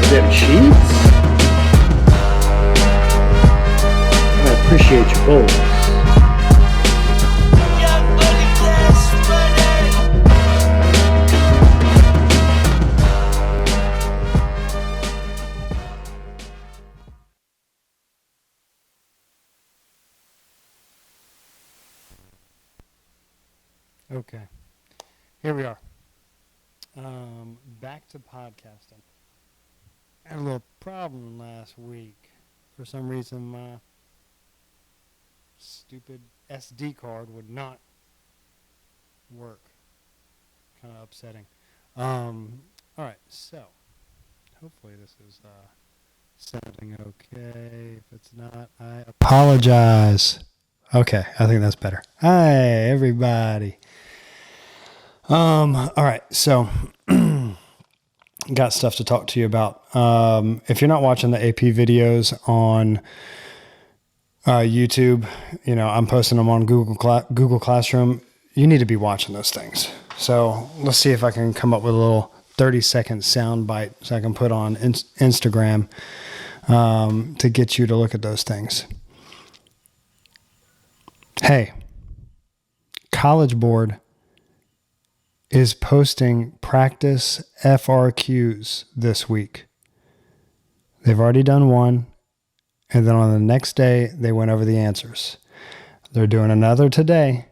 them sheets. I appreciate your bowls. Okay, here we are. Back to podcasting. I had a little problem last week. For some reason, my stupid SD card would not work. Kind of upsetting. All right, so hopefully this is sounding okay. If it's not, I apologize. Okay, I think that's better. Hi, everybody. All right, so got stuff to talk to you about. If you're not watching the AP videos on YouTube, you know, I'm posting them on Google Classroom. You need to be watching those things. So let's see if I can come up with a little 30-second sound bite so I can put on Instagram to get you to look at those things. Hey, College Board is posting practice FRQs this week. They've already done one, and then on the next day, they went over the answers. They're doing another today,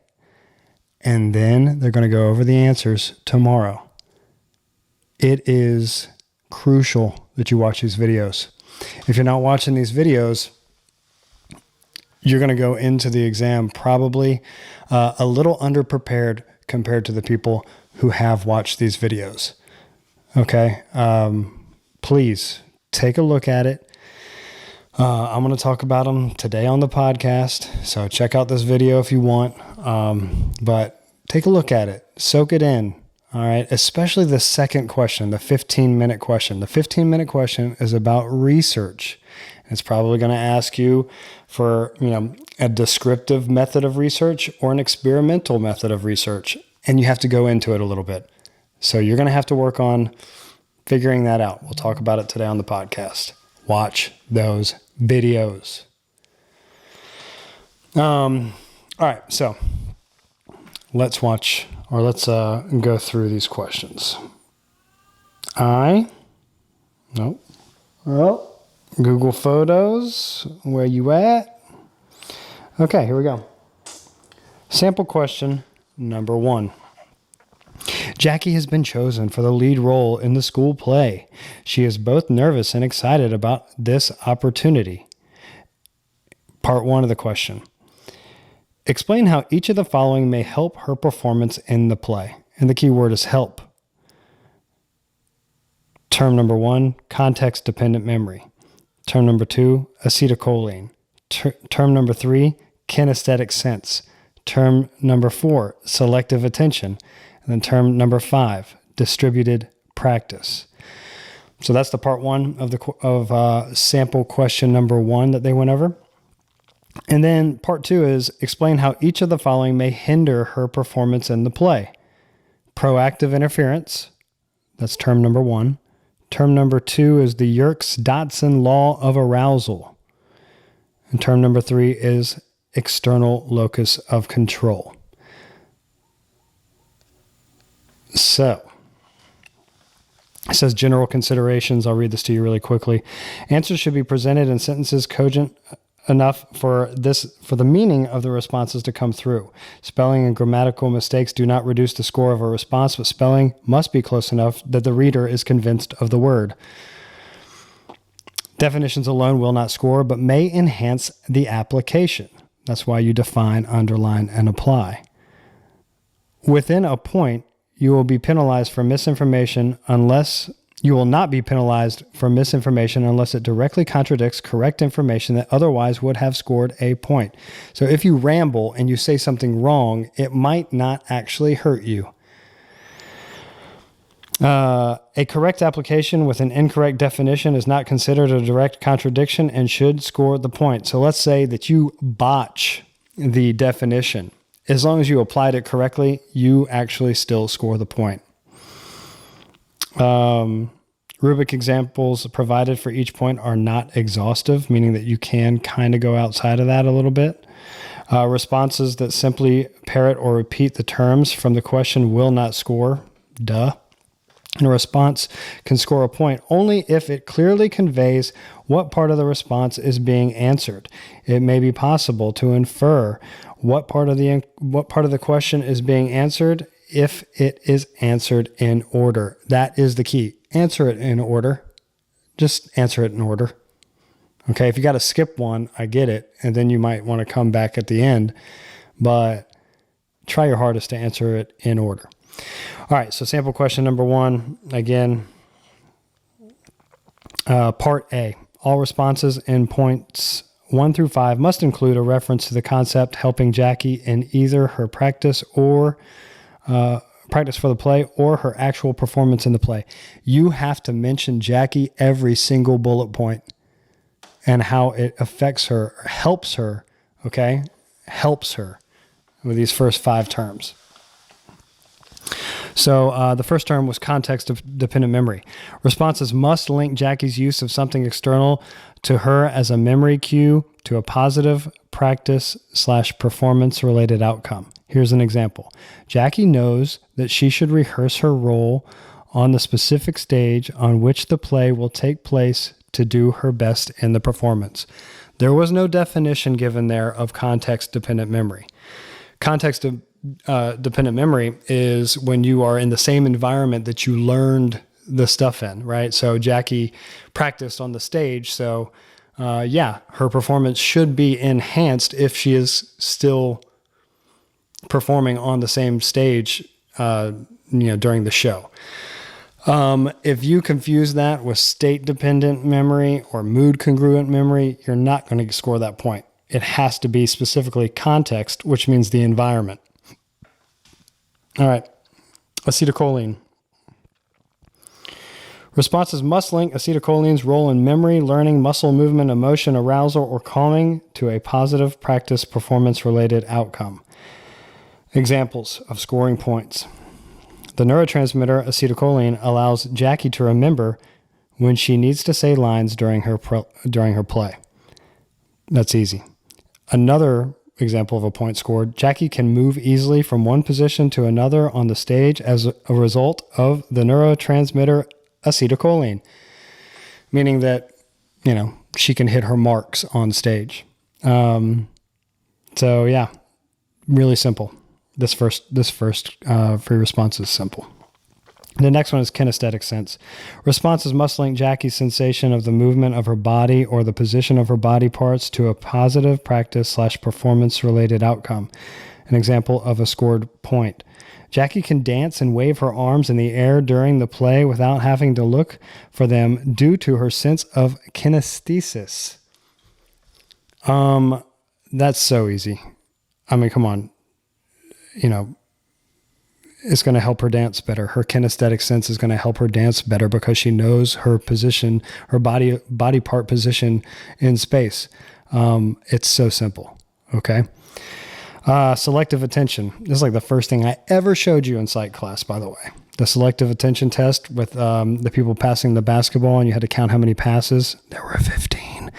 and then they're going to go over the answers tomorrow. It is crucial that you watch these videos. If you're not watching these videos, you're going to go into the exam probably a little underprepared compared to the people who have watched these videos. Okay. Please take a look at it. I'm going to talk about them today on the podcast. So check out this video if you want. But take a look at it. Soak it in. All right. Especially the second question, the 15-minute question. The 15-minute question is about research. It's probably going to ask you for, you know, a descriptive method of research or an experimental method of research. And you have to go into it a little bit. So you're going to have to work on figuring that out. We'll talk about it today on the podcast. Watch those videos. All right. So let's go through these questions. Google Photos. Where you at? Okay, here we go. Sample question number 1. Jackie has been chosen for the lead role in the school play. She is both nervous and excited about this opportunity. Part 1 of the question. Explain how each of the following may help her performance in the play. And the key word is help. Term number 1, context-dependent memory. Term number 2, acetylcholine. Term number 3, kinesthetic sense. Term number 4, selective attention. And then term number 5, distributed practice. So that's the part 1 of sample question number 1 that they went over. And then part 2 is explain how each of the following may hinder her performance in the play. Proactive interference. That's term number 1. Term number 2 is the Yerkes-Dodson law of arousal. And term number 3 is external locus of control. So, it says general considerations. I'll read this to you really quickly. Answers should be presented in sentences cogent enough for the meaning of the responses to come through. Spelling and grammatical mistakes do not reduce the score of a response, but spelling must be close enough that the reader is convinced of the word. Definitions alone will not score, but may enhance the application. That's why you define, underline, and apply. Within a point, you will be penalized for misinformation unless you will not be penalized for misinformation unless it directly contradicts correct information that otherwise would have scored a point. So if you ramble and you say something wrong, it might not actually hurt you. A correct application with an incorrect definition is not considered a direct contradiction and should score the point. So let's say that you botch the definition. As long as you applied it correctly, you actually still score the point. Rubric examples provided for each point are not exhaustive, meaning that you can kind of go outside of that a little bit. Responses that simply parrot or repeat the terms from the question will not score. Duh. And a response can score a point only if it clearly conveys what part of the response is being answered. It may be possible to infer what part of the question is being answered if it is answered in order. That is the key. Answer it in order. Just answer it in order. Okay, if you got to skip one, I get it, and then you might want to come back at the end, but try your hardest to answer it in order. All right, so sample question number 1, again, part A. All responses in points 1 through 5 must include a reference to the concept helping Jackie in either her practice for the play or her actual performance in the play. You have to mention Jackie every single bullet point and how it affects her, or helps her, okay? Helps her with these first 5 terms. So the first term was context-dependent memory. Responses must link Jackie's use of something external to her as a memory cue to a positive practice/performance-related outcome. Here's an example. Jackie knows that she should rehearse her role on the specific stage on which the play will take place to do her best in the performance. There was no definition given there of context-dependent memory. Context-dependent memory is when you are in the same environment that you learned the stuff in, right? So Jackie practiced on the stage, so her performance should be enhanced if she is still performing on the same stage, during the show. If you confuse that with state-dependent memory or mood-congruent memory, you're not going to score that point. It has to be specifically context, which means the environment. All right, acetylcholine. Responses must link acetylcholine's role in memory, learning, muscle movement, emotion, arousal, or calming to a positive practice performance-related outcome. Examples of scoring points. The neurotransmitter acetylcholine allows Jackie to remember when she needs to say lines during her play. That's easy. Another example of a point scored, Jackie can move easily from one position to another on the stage as a result of the neurotransmitter acetylcholine, meaning that, she can hit her marks on stage. Really simple. This first free response is simple. The next one is kinesthetic sense. Responses must link Jackie's sensation of the movement of her body or the position of her body parts to a positive practice/performance-related outcome. An example of a scored point. Jackie can dance and wave her arms in the air during the play without having to look for them due to her sense of kinesthesis. That's so easy. I mean, come on. It's going to help her dance better. Her kinesthetic sense is going to help her dance better because she knows her position, her body part position in space. It's so simple. Okay. Selective attention. This is like the first thing I ever showed you in psych class, by the way. The selective attention test with the people passing the basketball, and you had to count how many passes. There were 15.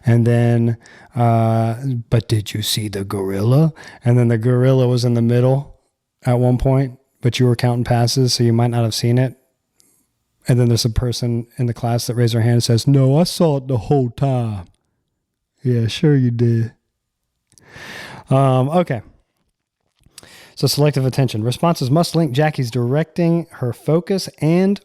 And then, but did you see the gorilla? And then the gorilla was in the middle at one point, but you were counting passes, so you might not have seen it. And then there's a person in the class that raised their hand and says, "No, I saw it the whole time." Yeah, sure you did. Okay. So selective attention. Responses must link Jackie's directing her focus and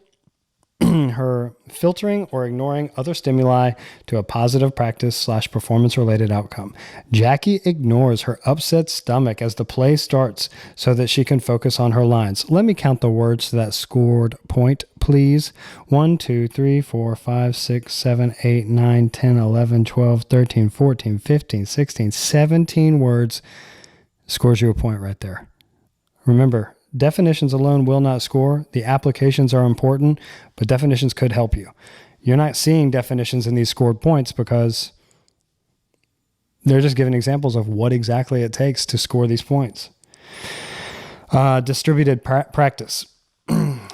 her filtering or ignoring other stimuli to a positive practice/performance-related outcome. Jackie ignores her upset stomach as the play starts so that she can focus on her lines. Let me count the words to that scored point, please. 1, 2, 3, 4, 5, 6, 7, 8, 9, 10, 11, 12, 13, 14, 15, 16, 17 words. Scores you a point right there. Remember, definitions alone will not score. The applications are important, but definitions could help you. You're not seeing definitions in these scored points because they're just giving examples of what exactly it takes to score these points. Distributed practice.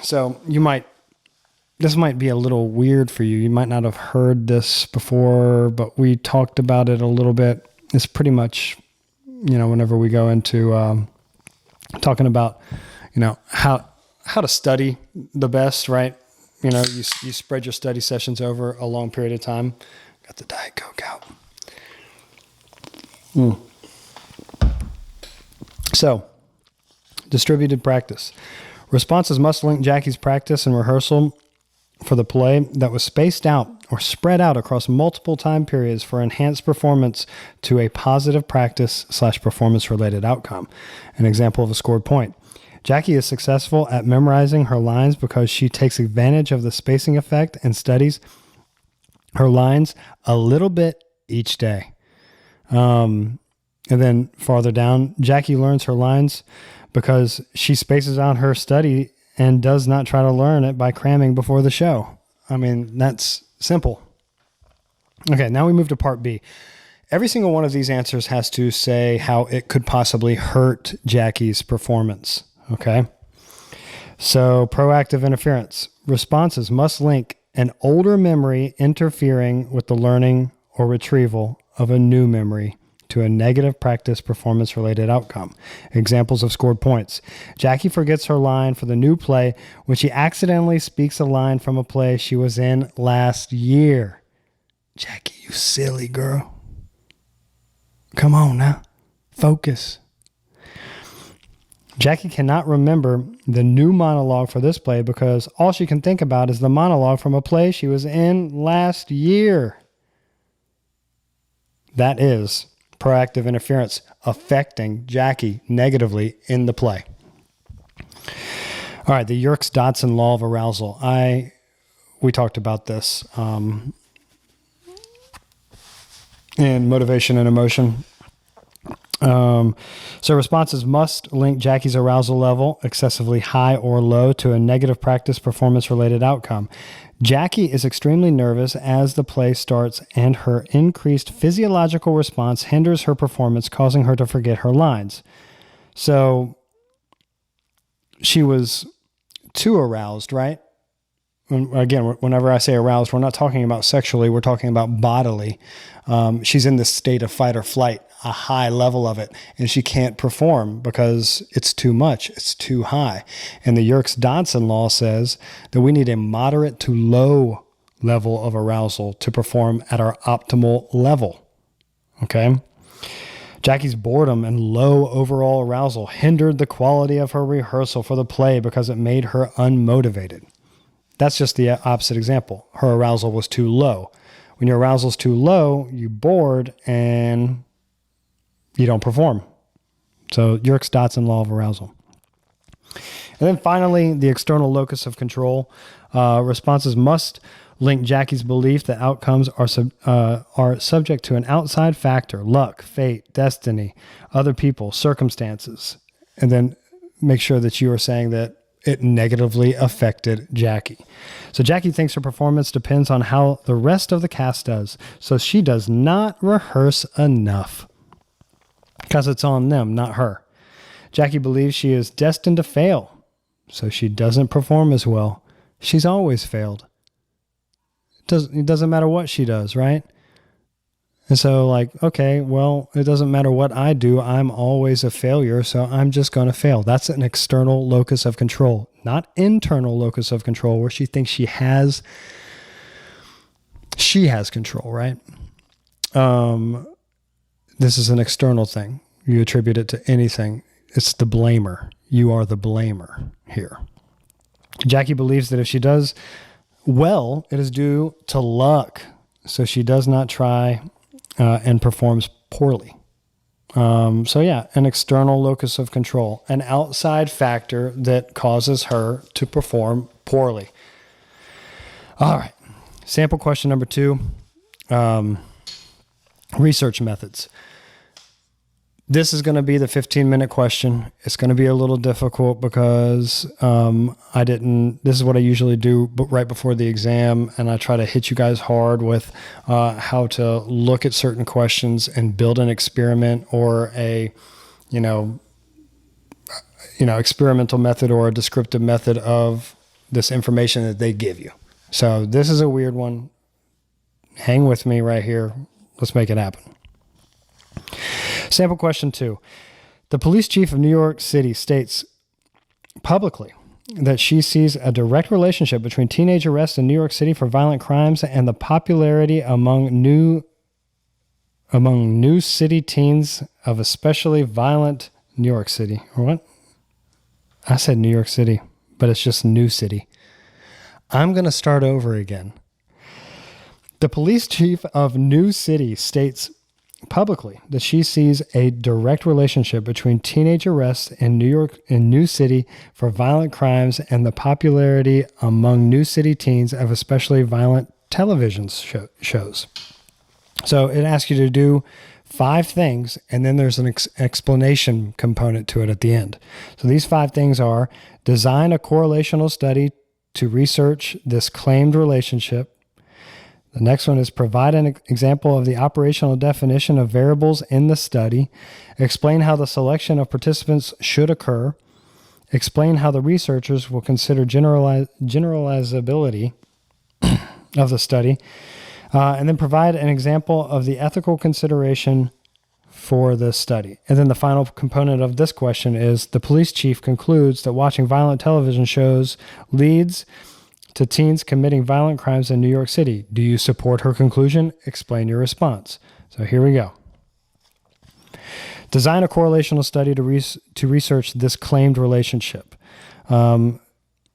So you might this might be a little weird for you. You might not have heard this before, but we talked about it a little bit. It's pretty much, whenever we go into talking about, how to study the best, right? You spread your study sessions over a long period of time. Got the Diet Coke out. So, distributed practice. Responses must link Jackie's practice and rehearsal for the play that was spaced out or spread out across multiple time periods for enhanced performance to a positive practice/performance related outcome. An example of a scored point. Jackie is successful at memorizing her lines because she takes advantage of the spacing effect and studies her lines a little bit each day. And then farther down, Jackie learns her lines because she spaces out her study and does not try to learn it by cramming before the show. I mean, that's simple. Okay, now we move to part B. Every single one of these answers has to say how it could possibly hurt Jackie's performance. Okay? So, proactive interference. Responses must link an older memory interfering with the learning or retrieval of a new memory to a negative practice performance related outcome. Examples of scored points. Jackie forgets her line for the new play when she accidentally speaks a line from a play she was in last year. Jackie, you silly girl. Come on now. Focus. Jackie cannot remember the new monologue for this play because all she can think about is the monologue from a play she was in last year. That is proactive interference affecting Jackie negatively in the play. All right, the Yerkes-Dodson law of arousal. We talked about this in Motivation and Emotion. So responses must link Jackie's arousal level, excessively high or low, to a negative practice performance-related outcome. Jackie is extremely nervous as the play starts, and her increased physiological response hinders her performance, causing her to forget her lines. So she was too aroused, right? Again, whenever I say aroused, we're not talking about sexually, we're talking about bodily. She's in this state of fight or flight, a high level of it, and she can't perform because it's too much, it's too high. And the Yerkes-Dodson law says that we need a moderate to low level of arousal to perform at our optimal level. Okay? Jackie's boredom and low overall arousal hindered the quality of her rehearsal for the play because it made her unmotivated. That's just the opposite example. Her arousal was too low. When your arousal is too low, you're bored and you don't perform. So Yerkes-Dodson law of arousal. And then finally, the external locus of control. Responses must link Jackie's belief that outcomes are subject to an outside factor, luck, fate, destiny, other people, circumstances. And then make sure that you are saying that it negatively affected Jackie. So Jackie thinks her performance depends on how the rest of the cast does. So she does not rehearse enough because it's on them, not her. Jackie believes she is destined to fail, so she doesn't perform as well. She's always failed. It doesn't matter what she does, right? And so okay, well, it doesn't matter what I do. I'm always a failure, so I'm just going to fail. That's an external locus of control, not internal locus of control where she thinks she has control, right? This is an external thing. You attribute it to anything. It's the blamer. You are the blamer here. Jackie believes that if she does well, it is due to luck. So she does not try and performs poorly. An external locus of control, an outside factor that causes her to perform poorly. All right. Sample question number 2, research methods. This is going to be the 15-minute question. It's going to be a little difficult because this is what I usually do right before the exam, and I try to hit you guys hard with how to look at certain questions and build an experiment or a, experimental method or a descriptive method of this information that they give you. So this is a weird one. Hang with me right here. Let's make it happen. Sample question 2. The police chief of New York City states publicly that she sees a direct relationship between teenage arrests in New York City for violent crimes and the popularity among new city teens of especially violent New York City. Or what? I said New York City, but it's just New City. I'm going to start over again. The police chief of New City states publicly that she sees a direct relationship between teenage arrests in New City for violent crimes and the popularity among New City teens of especially violent television shows. So it asks you to do 5 things, and then there's an explanation component to it at the end. So these 5 things are: design a correlational study to research this claimed relationship. The next one is provide an example of the operational definition of variables in the study. Explain how the selection of participants should occur. Explain how the researchers will consider generalizability of the study. And then provide an example of the ethical consideration for this study. And then the final component of this question is the police chief concludes that watching violent television shows leads to teens committing violent crimes in New York City. Do you support her conclusion? Explain your response. So here we go. Design a correlational study to research this claimed relationship.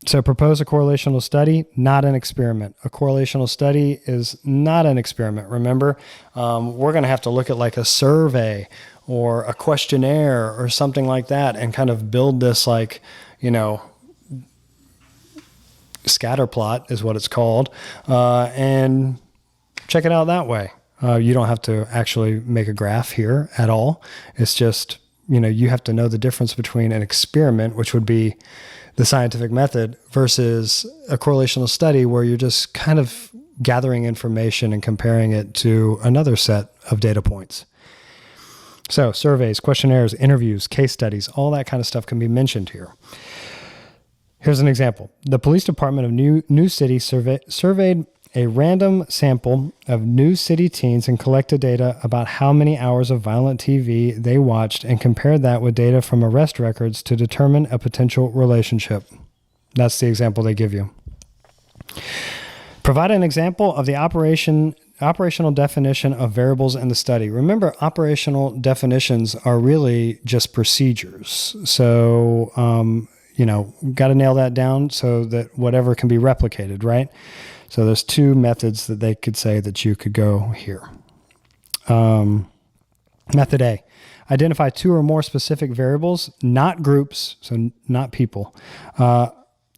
So propose a correlational study, not an experiment. A correlational study is not an experiment. Remember, we're going to have to look at like a survey or a questionnaire or something like that and kind of build this like, scatter plot is what it's called, and check it out that way. You don't have to actually make a graph here at all. It's just, you have to know the difference between an experiment, which would be the scientific method, versus a correlational study where you're just kind of gathering information and comparing it to another set of data points. So surveys, questionnaires, interviews, case studies, all that kind of stuff can be mentioned here. Here's an example. The police department of New City surveyed a random sample of New City teens and collected data about how many hours of violent TV they watched and compared that with data from arrest records to determine a potential relationship. That's the example they give you. Provide an example of the operational definition of variables in the study. Remember, operational definitions are really just procedures. So, got to nail that down so that whatever can be replicated, right? So there's 2 methods that they could say that you could go here. Method A, identify 2 or more specific variables, not groups, so not people,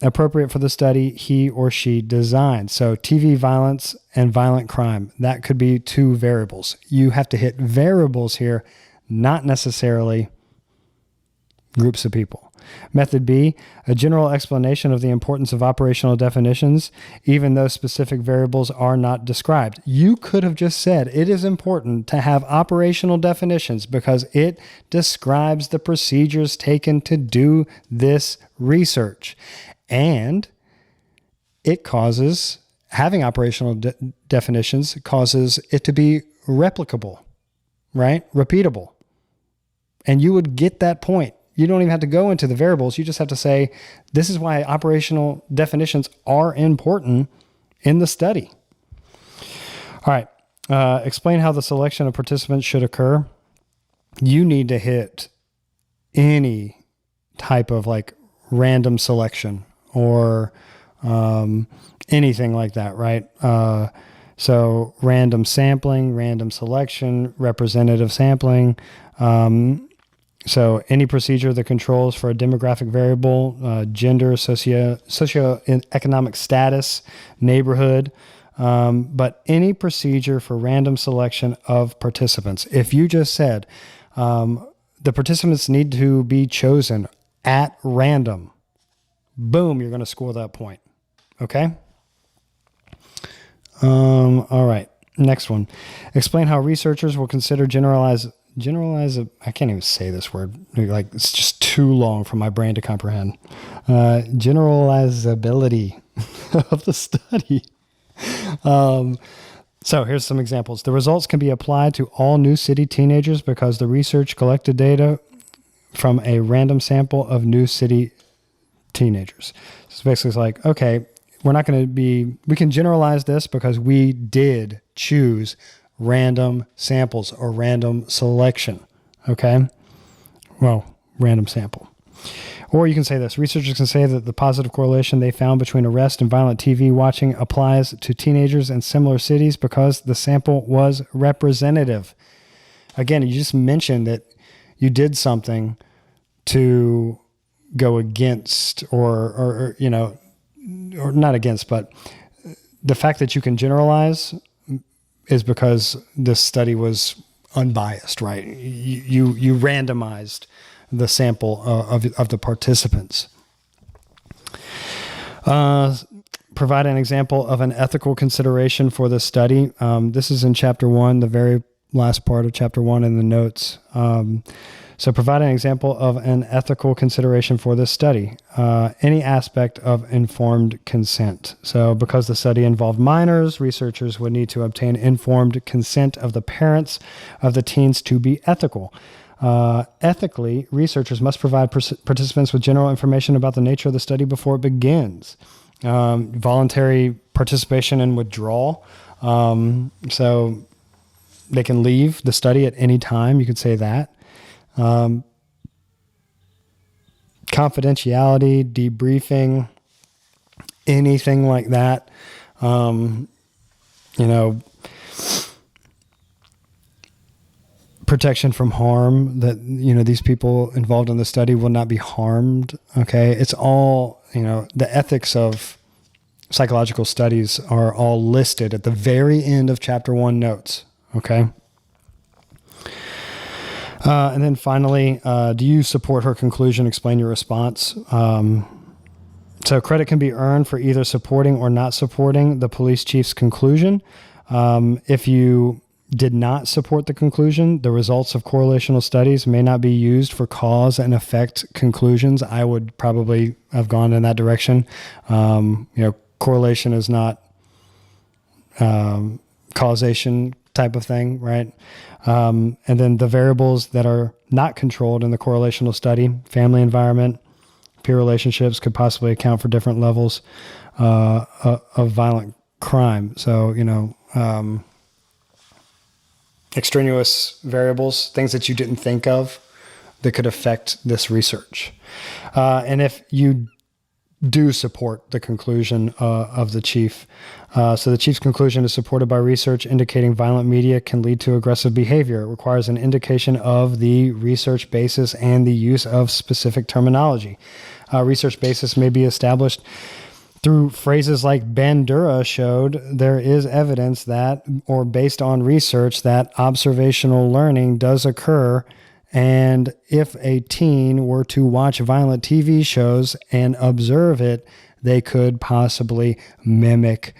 appropriate for the study he or she designed. So TV violence and violent crime, that could be 2 variables. You have to hit variables here, not necessarily groups of people. Method B, a general explanation of the importance of operational definitions, even though specific variables are not described. You could have just said it is important to have operational definitions because it describes the procedures taken to do this research. And it causes, having operational definitions causes it to be replicable, right? Repeatable. And you would get that point. You don't even have to go into the variables. You just have to say, this is why operational definitions are important in the study. All right. Explain how the selection of participants should occur. You need to hit any type of like random selection or anything like that, right? So random sampling, random selection, representative sampling, so any procedure that controls for a demographic variable, gender, socioeconomic status, neighborhood, but any procedure for random selection of participants. If you just said the participants need to be chosen at random, boom, you're going to score that point. Okay? All right. Next one. Explain how researchers will consider generalize, I can't even say this word. Like, it's just too long for my brain to comprehend. Generalizability of the study. So here's some examples. The results can be applied to all New City teenagers because the research collected data from a random sample of New City teenagers. So basically it's like, okay, we can generalize this because we did choose random samples or random selection. Okay. Well, random sample. Or you can say this. Researchers can say that the positive correlation they found between arrest and violent TV watching applies to teenagers in similar cities because the sample was representative. Again, you just mentioned that you did something to go against or not against, but the fact that you can generalize is because this study was unbiased, right? You randomized the sample of the participants. Provide an example of an ethical consideration for the study. This is in chapter 1, the very last part of chapter 1 in the notes. So provide an example of an ethical consideration for this study. Any aspect of informed consent. So because the study involved minors, researchers would need to obtain informed consent of the parents of the teens to be ethical. Ethically, researchers must provide participants with general information about the nature of the study before it begins. Voluntary participation and withdrawal. So they can leave the study at any time. You could say that. Confidentiality, debriefing, anything like that. Protection from harm, that, these people involved in the study will not be harmed. Okay. It's all, the ethics of psychological studies are all listed at the very end of chapter 1 notes. Okay. And then finally, do you support her conclusion? Explain your response. So credit can be earned for either supporting or not supporting the police chief's conclusion. If you did not support the conclusion, the results of correlational studies may not be used for cause and effect conclusions. I would probably have gone in that direction. Correlation is not causation type of thing, right? And then the variables that are not controlled in the correlational study, family environment, peer relationships, could possibly account for different levels of violent crime. So, extraneous variables, things that you didn't think of that could affect this research. And if you do support the conclusion of the chief, so the chief's conclusion is supported by research indicating violent media can lead to aggressive behavior. It requires an indication of the research basis and the use of specific terminology. Research basis may be established through phrases like Bandura showed there is evidence that, or based on research, that observational learning does occur. And if a teen were to watch violent TV shows and observe it, they could possibly mimic